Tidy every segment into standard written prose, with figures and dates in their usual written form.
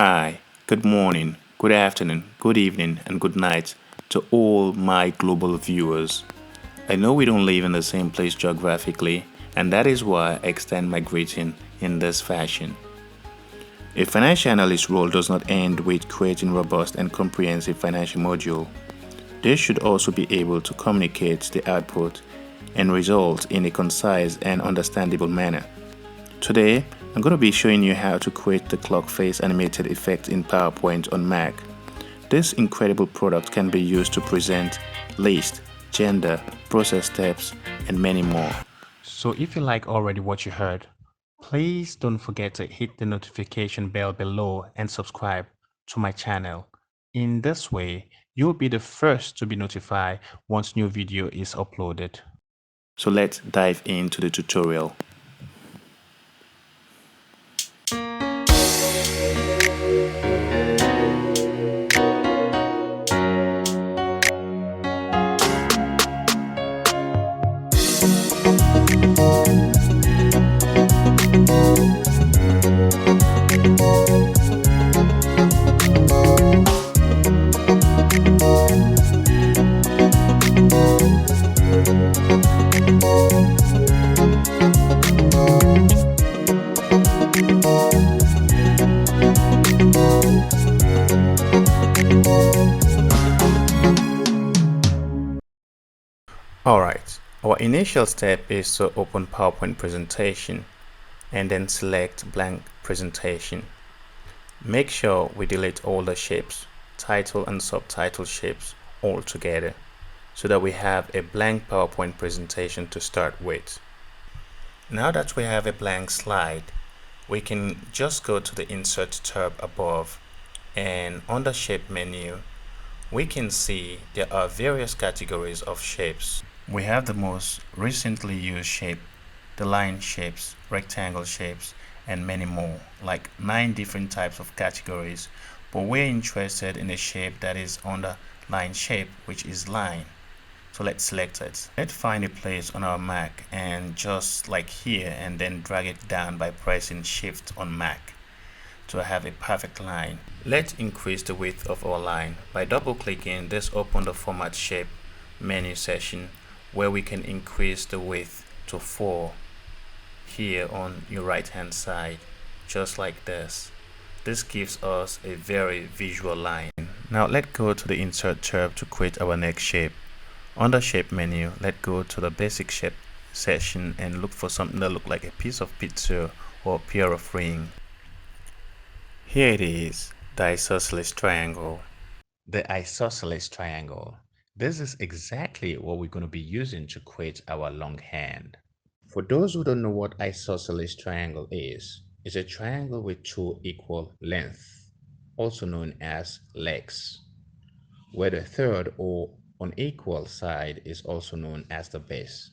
Hi, good morning, good afternoon, good evening, and good night to all my global viewers. I know we don't live in the same place geographically, and that is why I extend my greeting in this fashion. A financial analyst role does not end with creating robust and comprehensive financial module. They should also be able to communicate the output and results in a concise and understandable manner. Today, I'm going to be showing you how to create the clock face animated effect in PowerPoint on Mac. This incredible product can be used to present list, gender, process steps, and many more. So if you like already what you heard, please don't forget to hit the notification bell below and subscribe to my channel. In this way, you'll be the first to be notified once new video is uploaded. So let's dive into the tutorial. Alright, our initial step is to open PowerPoint presentation and then select blank presentation. Make sure we delete all the shapes, title and subtitle shapes all together so that we have a blank PowerPoint presentation to start with. Now that we have a blank slide, we can just go to the Insert tab above, and on the Shape menu we can see there are various categories of shapes. We have the most recently used shape, the line shapes, rectangle shapes, and many more, like 9 different types of categories, but we're interested in a shape that is on the line shape, which is line. So let's select it. Let's find a place on our Mac and just like here, and then drag it down by pressing Shift on Mac to have a perfect line. Let's increase the width of our line by double clicking this. Open the Format Shape menu section where we can increase the width to 4 here on your right hand side, just like this. This gives us a very visual line. Now let's go to the Insert tab to create our next shape. On the Shape menu, let's go to the Basic Shape section and look for something that looks like a piece of pizza or a pair of rings. Here it is, the Isosceles Triangle. The isosceles triangle. This is exactly what we're going to be using to create our long hand. For those who don't know what isosceles triangle is, it's a triangle with two equal lengths, also known as legs, where the third or unequal side is also known as the base.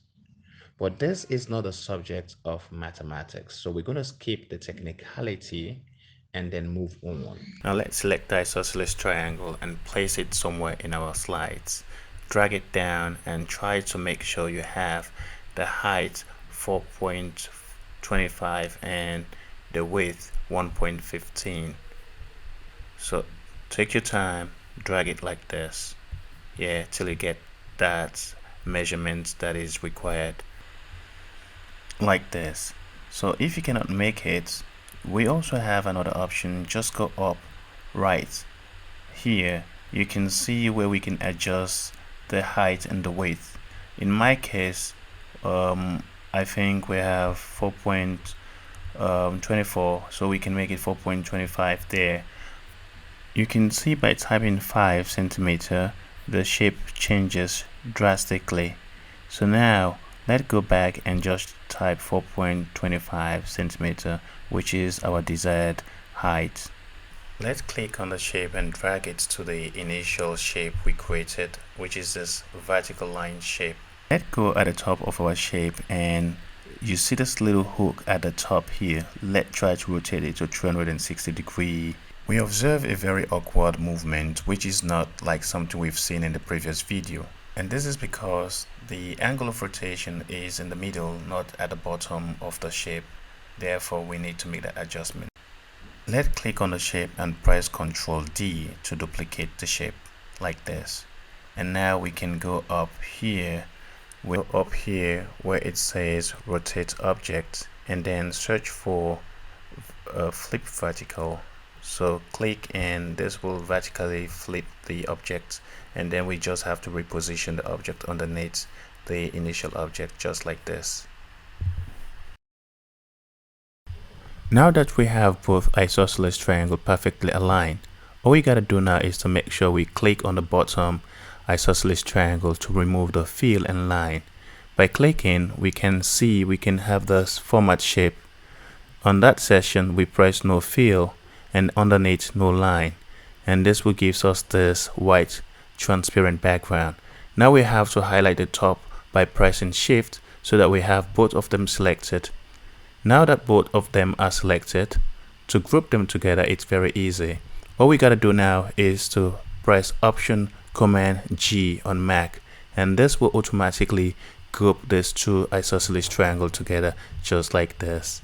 But this is not a subject of mathematics, so we're going to skip the technicality and then move on. Now let's select the isosceles triangle and place it somewhere in our slides. Drag it down and try to make sure you have the height 4.25 and the width 1.15. So take your time, drag it like this, till you get that measurement that is required, like this. So if you cannot make it, we also have another option. Just go up right here, you can see where we can adjust the height and the width. In my case, I think we have 4.24, so we can make it 4.25 there. You can see by typing 5 centimeter, the shape changes drastically. So now let's go back and just type 4.25 centimeter, which is our desired height. Let's click on the shape and drag it to the initial shape we created, which is this vertical line shape. Let's go at the top of our shape, and you see this little hook at the top here. Let's try to rotate it to 360 degrees. We observe a very awkward movement, which is not like something we've seen in the previous video. And this is because the angle of rotation is in the middle, not at the bottom of the shape. Therefore, we need to make that adjustment. Let's click on the shape and press Ctrl D to duplicate the shape like this. And now we can go up here where it says rotate object and then search for flip vertical. So click and this will vertically flip the object, and then we just have to reposition the object underneath the initial object just like this. Now that we have both isosceles triangle perfectly aligned, all we gotta do now is to make sure we click on the bottom isosceles triangle to remove the fill and line. By clicking, we can have this format shape. On that section, we press no fill and underneath no line, and this will give us this white transparent background. Now we have to highlight the top by pressing shift so that we have both of them selected. Now that both of them are selected, to group them together it's very easy. All we gotta do now is to press Option Command G on Mac, and this will automatically group these two isosceles triangle together just like this.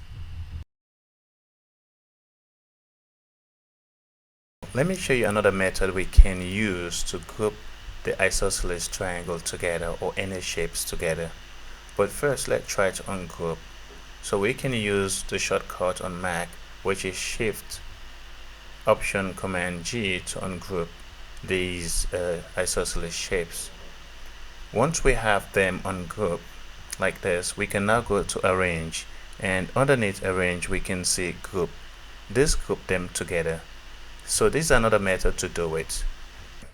Let me show you another method we can use to group the isosceles triangle together or any shapes together. But first let's try to ungroup. So we can use the shortcut on Mac, which is Shift Option Command G to ungroup these isosceles shapes. Once we have them ungrouped like this, we can now go to Arrange, and underneath Arrange we can see Group. This group them together. So this is another method to do it.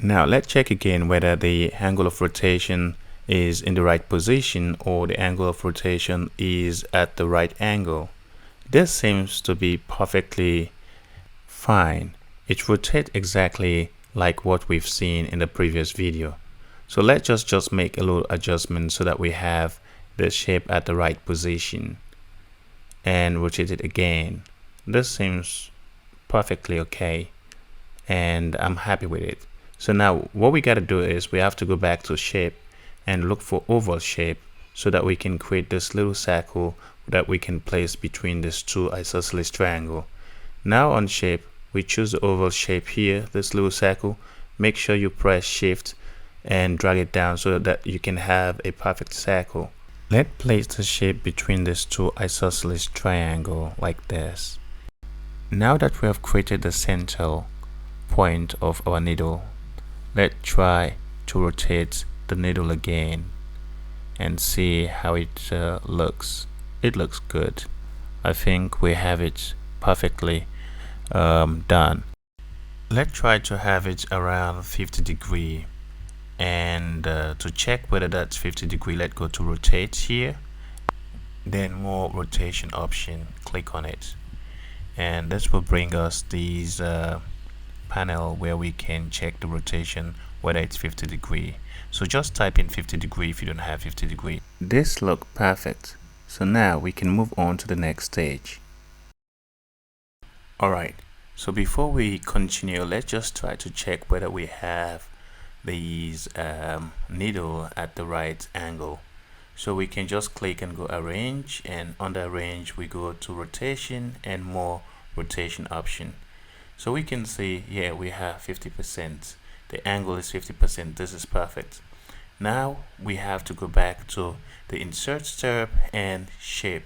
Now let's check again whether the angle of rotation is in the right position or the angle of rotation is at the right angle. This seems to be perfectly fine. It rotates exactly like what we've seen in the previous video. So let's just make a little adjustment so that we have the shape at the right position and rotate it again. This seems perfectly okay and I'm happy with it. So now what we got to do is we have to go back to shape and look for oval shape so that we can create this little circle that we can place between these two isosceles triangle. Now on shape, we choose the oval shape here, this little circle. Make sure you press shift and drag it down so that you can have a perfect circle. Let's place the shape between these two isosceles triangle like this. Now that we have created the center point of our needle, let's try to rotate the needle again and see how it looks. It looks good. I think we have it perfectly done. Let's try to have it around 50 degree, and to check whether that's 50 degree, let's go to rotate here, then more rotation option, click on it, and this will bring us these panel where we can check the rotation whether it's 50 degree. So just type in 50 degree if you don't have 50 degree. This looks perfect. So now we can move on to the next stage. Alright, so before we continue, let's just try to check whether we have these needle at the right angle. So we can just click and go arrange, and under arrange we go to rotation and more rotation option. So we can see, yeah, we have 50%. The angle is 50%. This is perfect. Now we have to go back to the insert step and shape.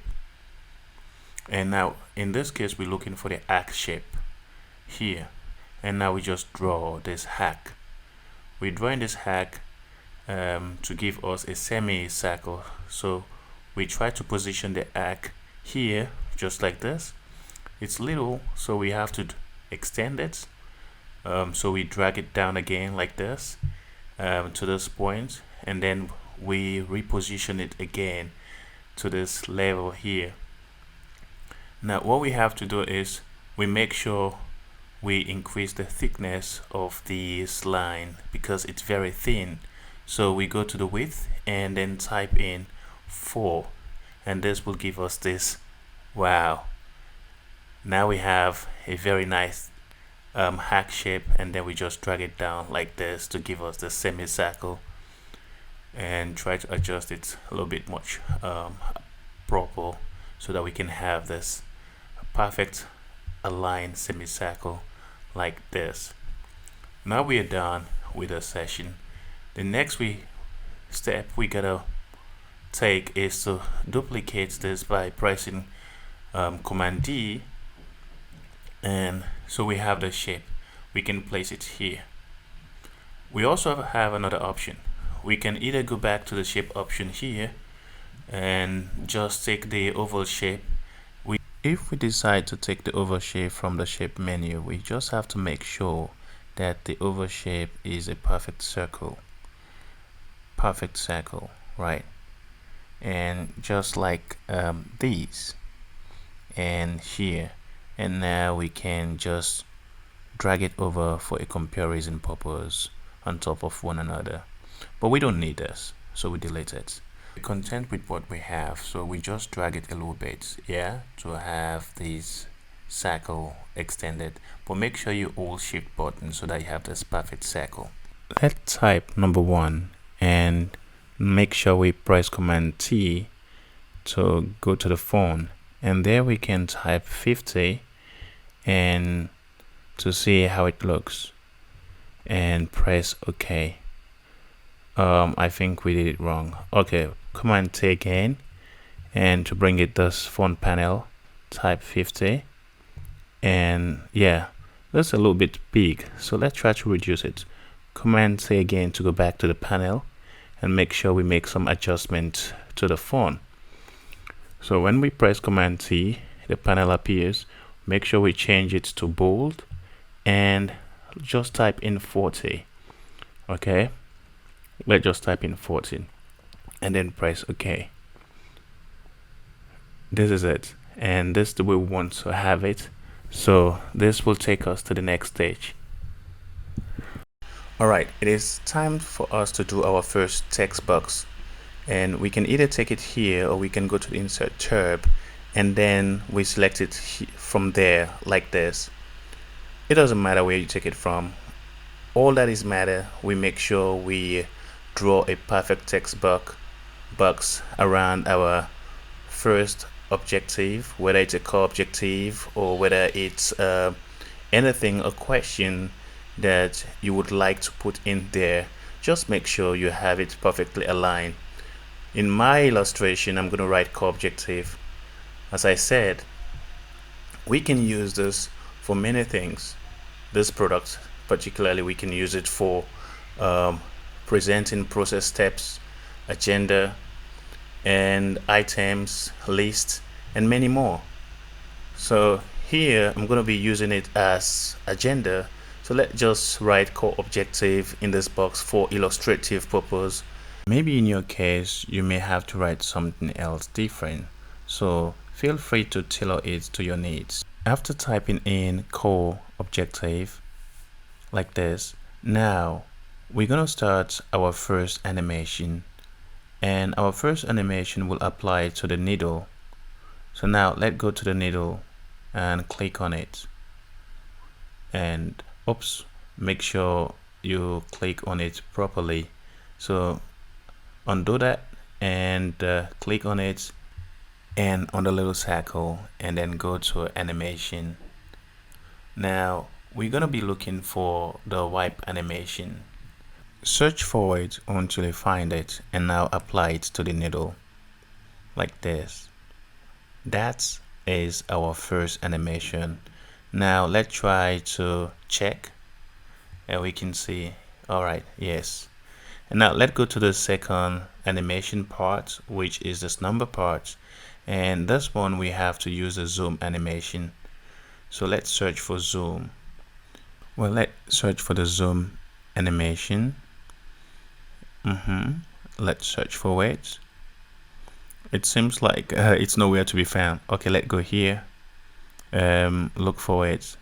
And now in this case, we're looking for the arc shape here. And now we just draw this arc. We're drawing this arc to give us a semicircle. So we try to position the arc here, just like this. It's little, so we have to extend it. So we drag it down again like this to this point, and then we reposition it again to this level here. Now what we have to do is we make sure we increase the thickness of this line because it's very thin. So we go to the width and then type in 4, and this will give us this. Wow, now we have a very nice hack shape, and then we just drag it down like this to give us the semicircle, and try to adjust it a little bit much proper so that we can have this perfect align semicircle like this. Now we are done with the session. The next step we gotta take is to duplicate this by pressing Command D, and so we have the shape. We can place it here. We also have another option. We can either go back to the shape option here and just take the oval shape. If we decide to take the oval shape from the shape menu, we just have to make sure that the oval shape is a perfect circle, right? And just like these and here, and now we can just drag it over for a comparison purpose on top of one another, but we don't need this, so we delete it. We're content with what we have, so we just drag it a little bit, yeah, to have this circle extended, but make sure you hold shift button so that you have this perfect circle. Let's type number 1 and make sure we press Command T to go to the phone, and there we can type 50 and to see how it looks, and press OK. I think we did it wrong. Okay, Command T again, and to bring it this font panel, type 50, and yeah, that's a little bit big, so let's try to reduce it. Command T again to go back to the panel and make sure we make some adjustment to the font. So when we press Command T, the panel appears. Make sure we change it to bold and just type in 40. Okay, let's just type in 40 and then press OK. This is it, and this is the way we want to have it. So this will take us to the next stage. Alright, it is time for us to do our first text box, and we can either take it here or we can go to the insert tab and then we select it from there like this. It doesn't matter where you take it from. All that is matter, we make sure we draw a perfect text box around our first objective, whether it's a core objective or whether it's anything, a question that you would like to put in there. Just make sure you have it perfectly aligned. In my illustration, I'm going to write core objective. As I said, we can use this for many things. This product particularly, we can use it for presenting process steps, agenda, and items, lists, and many more. So here I'm going to be using it as agenda. So let's just write core objective in this box for illustrative purpose. Maybe in your case you may have to write something else different, so feel free to tailor it to your needs. After typing in core objective like this, now we're gonna start our first animation, and our first animation will apply to the needle. So now let's go to the needle and click on it, and oops, make sure you click on it properly. So undo that and click on it and on the little circle, and then go to animation. Now we're gonna be looking for the wipe animation. Search for it until you find it, and now apply it to the needle like this. That is our first animation. Now let's try to check, and we can see, alright, yes. And now let's go to the second animation part, which is this number part, and this one we have to use a zoom animation. So let's search for zoom. Well, let's search for the zoom animation. Let's search for it. It seems like it's nowhere to be found. Okay, let's go here, look for it.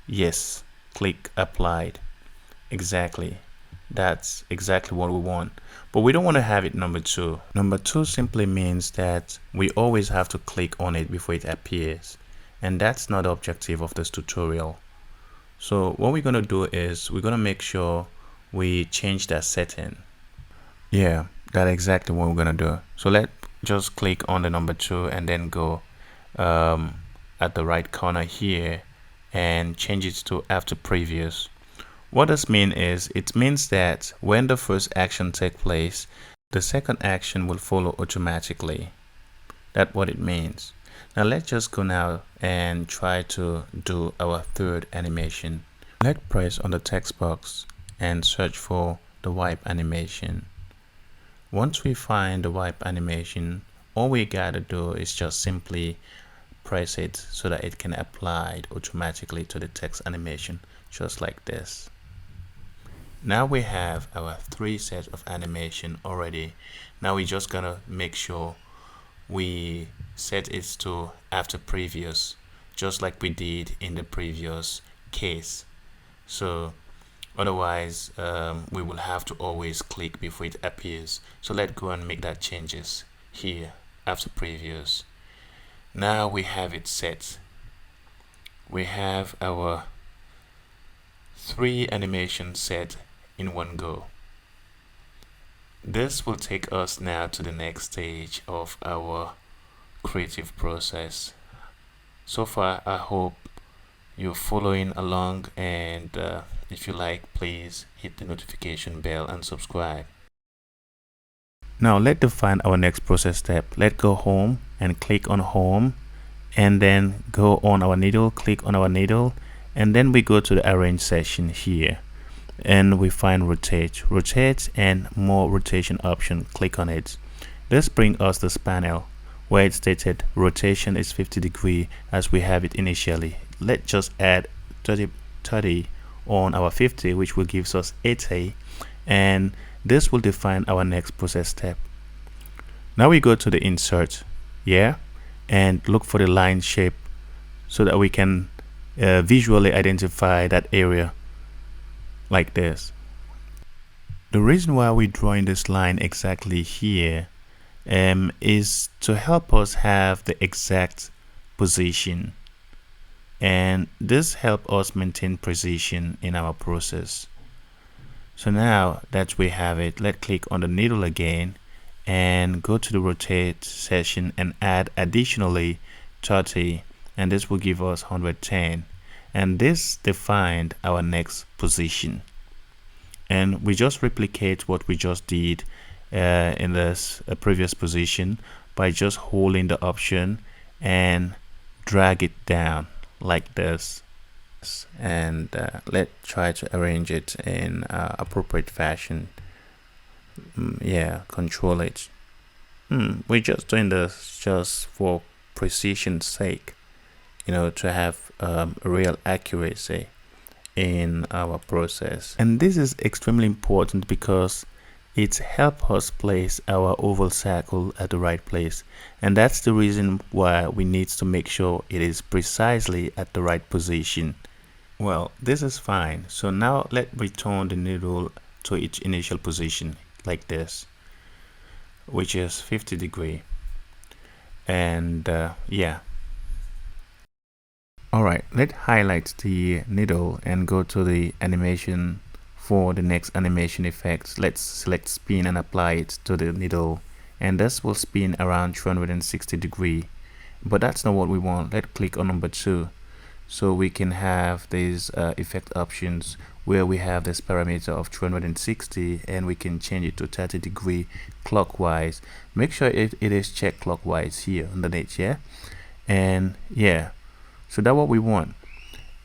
Yes, click applied. Exactly, that's exactly what we want, but we don't want to have it number 2. Number 2 simply means that we always have to click on it before it appears, and that's not the objective of this tutorial. So what we're going to do is we're going to make sure we change that setting. Yeah, that's exactly what we're going to do. So let's just click on the number 2 and then go at the right corner here and change it to after previous. What this means is it means that when the first action takes place, the second action will follow automatically. That's what it means. Now let's just go now and try to do our third animation. Let's press on the text box and search for the wipe animation. Once we find the wipe animation, all we gotta do is just simply press it so that it can apply automatically to the text animation, just like this. Now we have our 3 sets of animation already. Now we just gonna make sure we set it to after previous, just like we did in the previous case. So otherwise we will have to always click before it appears. So let's go and make that changes here, after previous. Now we have it set. We have our 3 animations set in one go. This will take us now to the next stage of our creative process. So far, I hope you're following along, and if you like, please hit the notification bell and subscribe. Now let's define our next process step. Let's go home and click on home, and then go on our needle, click on our needle, and then we go to the arrange section here, and we find rotate and more rotation option. Click on it. This brings us this panel where it stated rotation is 50 degree as we have it initially. Let's just add 30 on our 50, which will give us 80, and this will define our next process step. Now we go to the insert, and look for the line shape so that we can visually identify that area like this. The reason why we're drawing this line exactly here is to help us have the exact position, and this helps us maintain precision in our process. So now that we have it, let's click on the needle again and go to the rotate section and add additionally 30, and this will give us 110, and this defined our next position. And we just replicate what we just did in this previous position by just holding the option and drag it down like this, and let's try to arrange it in appropriate fashion. Control it. We're just doing this just for precision's sake, to have real accuracy in our process. And this is extremely important because it helps us place our oval circle at the right place, and that's the reason why we need to make sure it is precisely at the right position. Well, this is fine. So now let's return the needle to its initial position like this, which is 50 degree, and alright, let's highlight the needle and go to the animation. For the next animation effects, let's select spin and apply it to the needle, and this will spin around 360 degree, but that's not what we want. Let's click on number 2 so we can have these effect options where we have this parameter of 360, and we can change it to 30 degree clockwise. Make sure it is checked clockwise here underneath, and so that's what we want.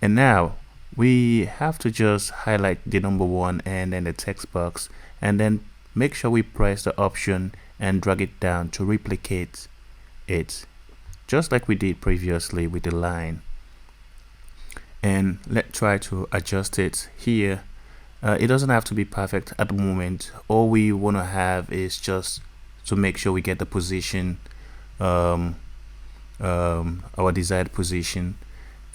And now we have to just highlight the number 1 and then the text box, and then make sure we press the option and drag it down to replicate it, just like we did previously with the line. And let's try to adjust it here. It doesn't have to be perfect at the moment. All we want to have is just to make sure we get the position, our desired position,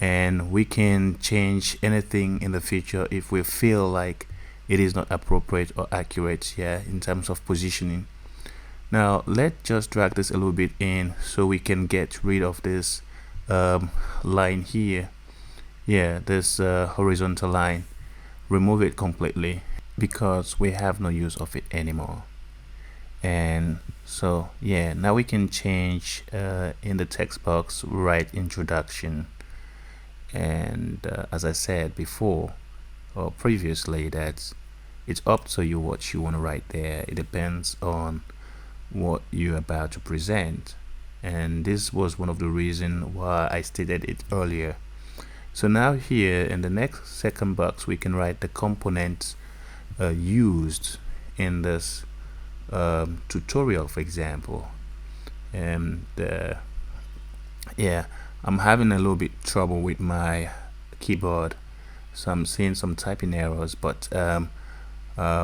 and we can change anything in the future if we feel like it is not appropriate or accurate in terms of positioning. Now let's just drag this a little bit in so we can get rid of this line here, this horizontal line. Remove it completely because we have no use of it anymore. And so now we can change in the text box, write introduction, And as I said before or previously, that it's up to you what you want to write there. It depends on what you're about to present, and this was one of the reasons why I stated it earlier. So now here in the next second box we can write the components used in this tutorial, for example. And yeah, I'm having a little bit trouble with my keyboard, so I'm seeing some typing errors, but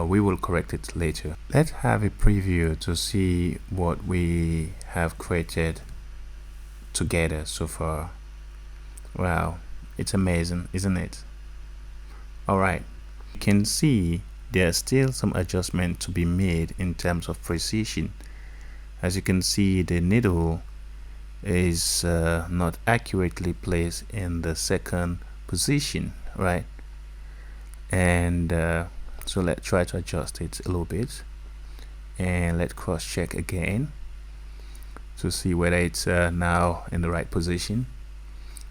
we will correct it later. Let's have a preview to see what we have created together so far. Wow, it's amazing, isn't it? Alright, you can see there's still some adjustment to be made in terms of precision. As you can see, the needle is not accurately placed in the second position, right? And so let's try to adjust it a little bit, and let's cross check again to see whether it's now in the right position.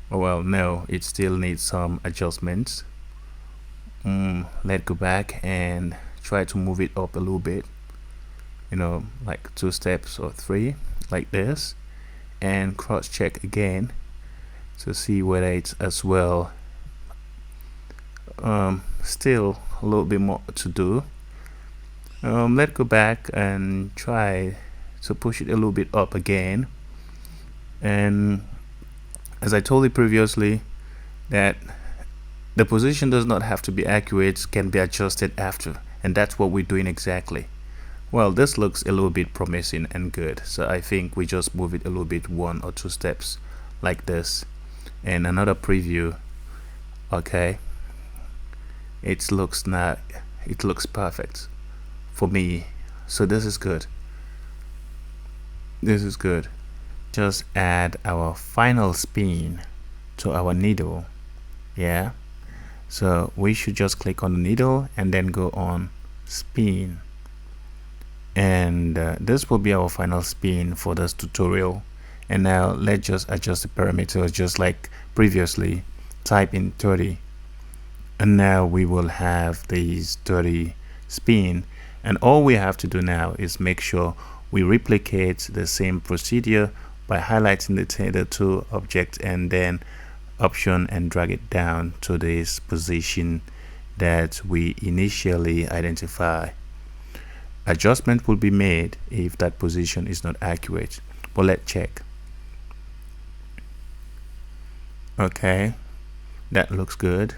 Oh well, no, it still needs some adjustments. Let's go back and try to move it up a little bit, you know, like 2 steps or 3, like this, and cross check again to see whether it's as well. Still a little bit more to do. Let's go back and try to push it a little bit up again. And as I told you previously, that the position does not have to be accurate, can be adjusted after, and that's what we're doing exactly. Well, this looks a little bit promising and good, so I think we just move it a little bit 1 or 2 steps like this. And another preview. Okay, it looks perfect for me, so this is good. This is good. Just add our final spin to our needle. Yeah, so we should just click on the needle and then go on spin, and this will be our final spin for this tutorial. And now let's just adjust the parameters just like previously. Type in 30, and now we will have these 30 spin, and all we have to do now is make sure we replicate the same procedure by highlighting the two objects and then option and drag it down to this position that we initially identify. Adjustment will be made if that position is not accurate, but let's check. Okay, that looks good.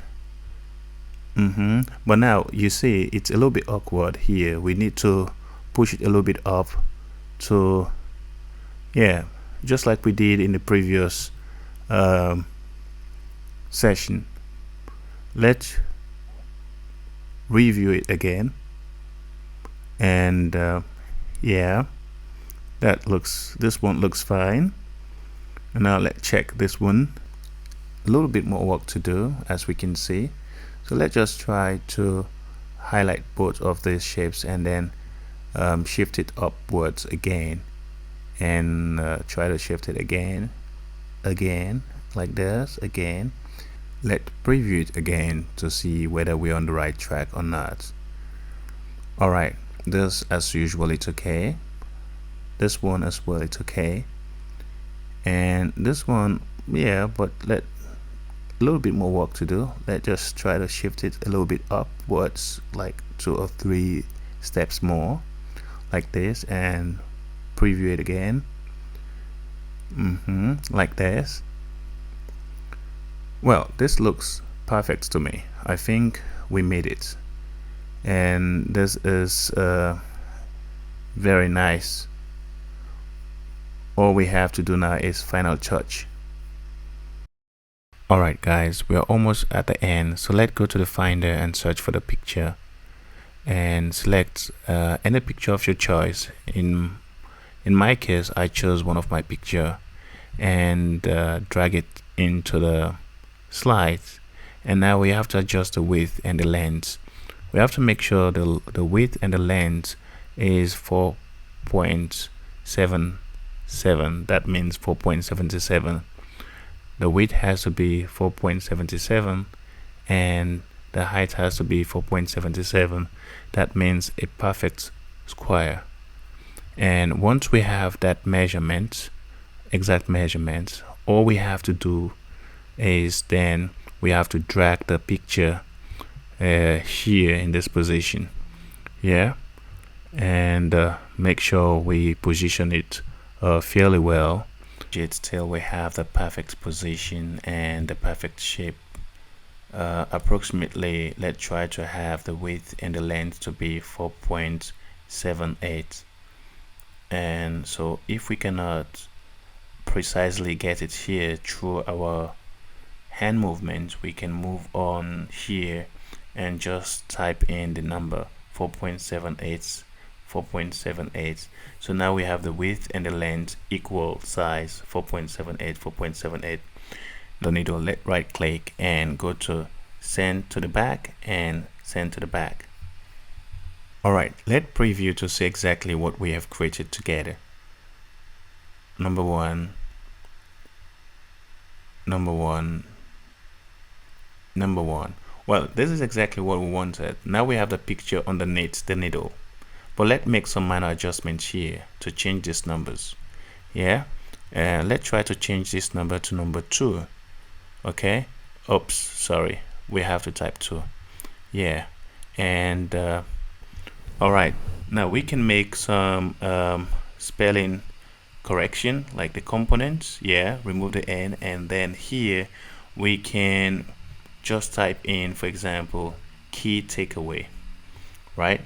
But now you see it's a little bit awkward here. We need to push it a little bit up to, yeah, just like we did in the previous session. Let's review it again, and yeah, this one looks fine. And now let's check this one. A little bit more work to do, as we can see. So let's just try to highlight both of these shapes and then shift it upwards again, and try to shift it again like this again. Let's preview it again to see whether we're on the right track or not. Alright, this as usual it's okay. This one as well it's okay, and this one, yeah, but a little bit more work to do. Let's just try to shift it a little bit upwards, like 2 or 3 steps more, like this, and preview it again. Like this. Well, this looks perfect to me. I think we made it, and this is very nice. All we have to do now is final touch. Alright guys, we are almost at the end, so let's go to the finder and search for the picture and select any picture of your choice. In my case, I chose one of my picture and drag it into the slides, and now we have to adjust the width and the length. We have to make sure the width and the length is 4.77. that means 4.77. the width has to be 4.77 and the height has to be 4.77. That means a perfect square. And once we have that measurement, exact measurement, all we have to do is then we have to drag the picture here in this position, yeah, and make sure we position it fairly well till we have the perfect position and the perfect shape. Approximately, let's try to have the width and the length to be 4.78. And so if we cannot precisely get it here through our hand movement, we can move on here and just type in the number 4.78. 4.78. So now we have the width and the length equal size 4.78. 4.78. The needle, right click and go to send to the back and send to the back. Alright, let's preview to see exactly what we have created together. Number one. Well, this is exactly what we wanted. Now we have the picture underneath the needle. But let's make some minor adjustments here to change these numbers. Yeah, let's try to change this number to number 2. Okay, oops, sorry, we have to type 2. Yeah, and all right, now we can make some spelling correction, like the components. Yeah, remove the n, and then here we can just type in, for example, key takeaway, right?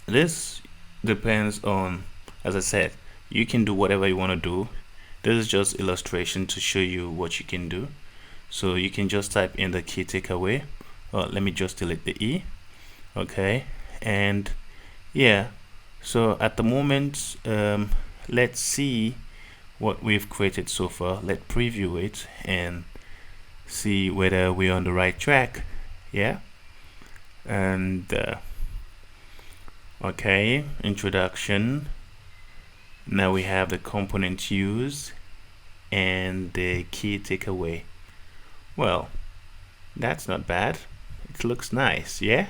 This depends on, as I said, you can do whatever you want to do. This is just illustration to show you what you can do. So you can just type in the key takeaway. Let me just delete the E. Okay, and yeah, so at the moment, let's see what we've created so far. Let's preview it and see whether we're on the right track. Yeah, and okay, introduction. Now we have the component used and the key takeaway. Well, that's not bad. It looks nice, yeah?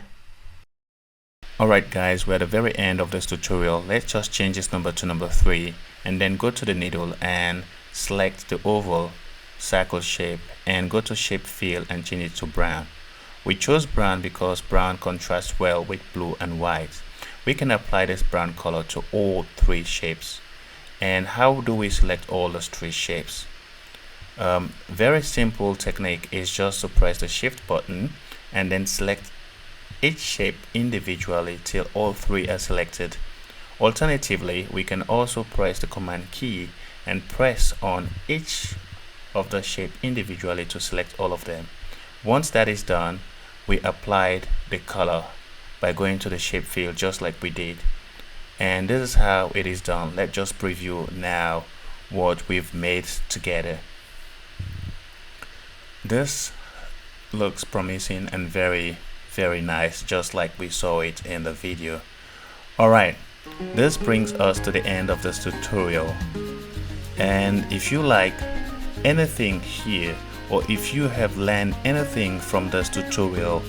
Alright guys, we're at the very end of this tutorial. Let's just change this number to number 3 and then go to the needle and select the oval circle shape and go to shape fill and change it to brown. We chose brown because brown contrasts well with blue and white. We can apply this brown color to all 3 shapes. And how do we select all those 3 shapes? Very simple technique is just to press the shift button and then select each shape individually till all 3 are selected. Alternatively, we can also press the command key and press on each of the shape individually to select all of them. Once that is done, we applied the color by going to the shape field just like we did. And this is how it is done. Let's just preview now what we've made together. This looks promising and very nice, just like we saw it in the video. Alright, this brings us to the end of this tutorial. And if you like anything here, or if you have learned anything from this tutorial,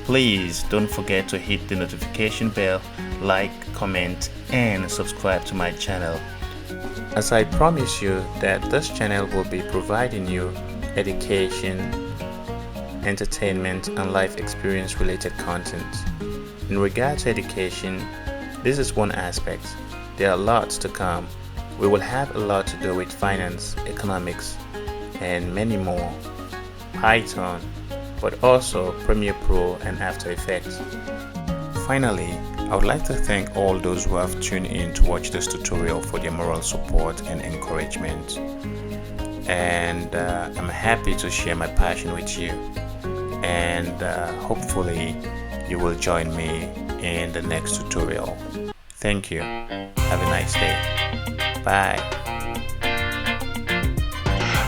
please don't forget to hit the notification bell, like, comment, and subscribe to my channel. As I promise you that this channel will be providing you education, entertainment, and life experience related content. In regard to education, this is one aspect. There are lots to come. We will have a lot to do with finance, economics, and many more. Python, but also Premiere Pro and After Effects. Finally, I would like to thank all those who have tuned in to watch this tutorial for their moral support and encouragement. And I'm happy to share my passion with you. And hopefully you will join me in the next tutorial. Thank you. Have a nice day. Bye.